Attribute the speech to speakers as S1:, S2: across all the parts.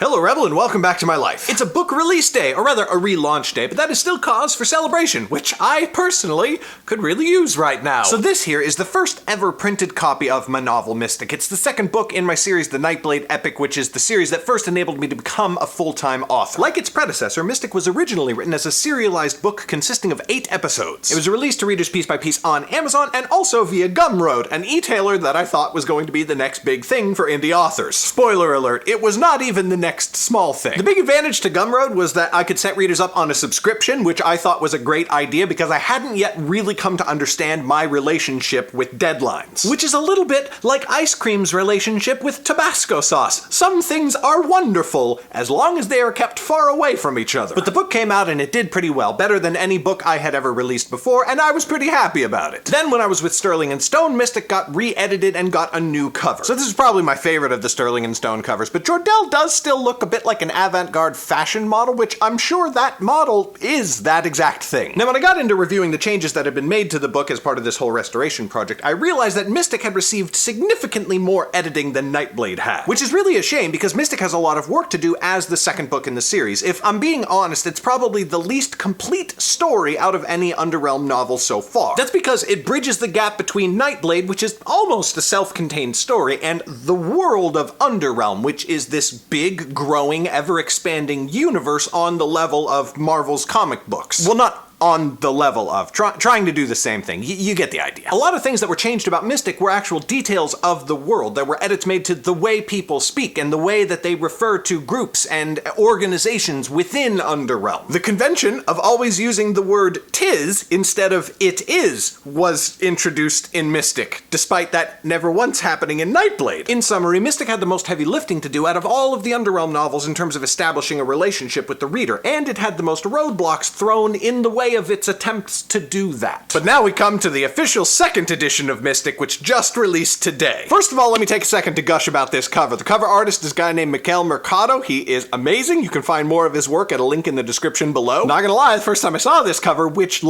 S1: Hello Rebel and welcome back to my life. It's a book release day, or rather a relaunch day, but that is still cause for celebration, which I personally could really use right now. So this here is the first ever printed copy of my novel Mystic. It's the second book in my series The Nightblade Epic, which is the series that first enabled me to become a full-time author. Like its predecessor, Mystic was originally written as a serialized book consisting of 8 episodes. It was released to readers piece by piece on Amazon and also via Gumroad, an e-tailer that I thought was going to be the next big thing for indie authors. Spoiler alert, it was not even the next small thing. The big advantage to Gumroad was that I could set readers up on a subscription, which I thought was a great idea because I hadn't yet really come to understand my relationship with deadlines. Which is a little bit like ice cream's relationship with Tabasco sauce. Some things are wonderful as long as they are kept far away from each other. But the book came out and it did pretty well, better than any book I had ever released before, and I was pretty happy about it. Then when I was with Sterling and Stone, Mystic got re-edited and got a new cover. So this is probably my favorite of the Sterling and Stone covers, but Jordell does still look a bit like an avant-garde fashion model, which I'm sure that model is that exact thing. Now, when I got into reviewing the changes that had been made to the book as part of this whole restoration project, I realized that Mystic had received significantly more editing than Nightblade had. Which is really a shame because Mystic has a lot of work to do as the second book in the series. If I'm being honest, it's probably the least complete story out of any Underrealm novel so far. That's because it bridges the gap between Nightblade, which is almost a self-contained story, and the world of Underrealm, which is this big, growing, ever-expanding universe on the level of Marvel's comic books. Well, not on the level of, trying to do the same thing. You get the idea. A lot of things that were changed about Mystic were actual details of the world. There were edits made to the way people speak and the way that they refer to groups and organizations within Underrealm. The convention of always using the word "tis" instead of "it is" was introduced in Mystic, despite that never once happening in Nightblade. In summary, Mystic had the most heavy lifting to do out of all of the Underrealm novels in terms of establishing a relationship with the reader, and it had the most roadblocks thrown in the way of its attempts to do that. But now we come to the official second edition of Mystic, which just released today. First of all, let me take a second to gush about this cover. The cover artist is a guy named Mikel Mercado. He is amazing. You can find more of his work at a link in the description below. Not gonna lie, the first time I saw this cover, which,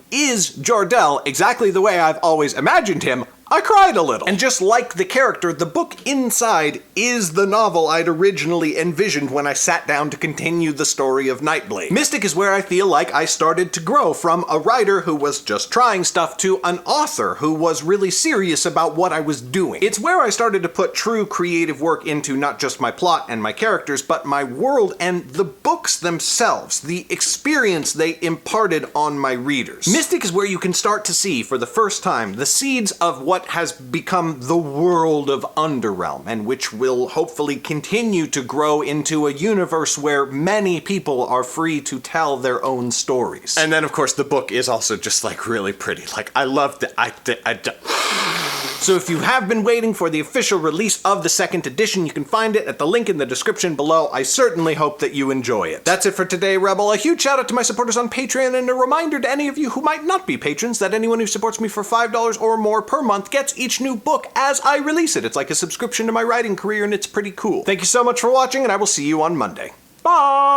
S1: is Jordell exactly the way I've always imagined him, I cried a little. And just like the character, the book inside is the novel I'd originally envisioned when I sat down to continue the story of Nightblade. Mystic is where I feel like I started to grow from a writer who was just trying stuff to an author who was really serious about what I was doing. It's where I started to put true creative work into not just my plot and my characters, but my world and the books themselves, the experience they imparted on my readers. Mystic is where you can start to see, for the first time, the seeds of what has become the world of Underrealm, and which will hopefully continue to grow into a universe where many people are free to tell their own stories. And then, of course, the book is also just, really pretty. I love the... So if you have been waiting for the official release of the second edition, you can find it at the link in the description below. I certainly hope that you enjoy it. That's it for today, Rebel. A huge shout out to my supporters on Patreon, and a reminder to any of you who might not be patrons that anyone who supports me for $5 or more per month gets each new book as I release it. It's like a subscription to my writing career, and it's pretty cool. Thank you so much for watching, and I will see you on Monday. Bye!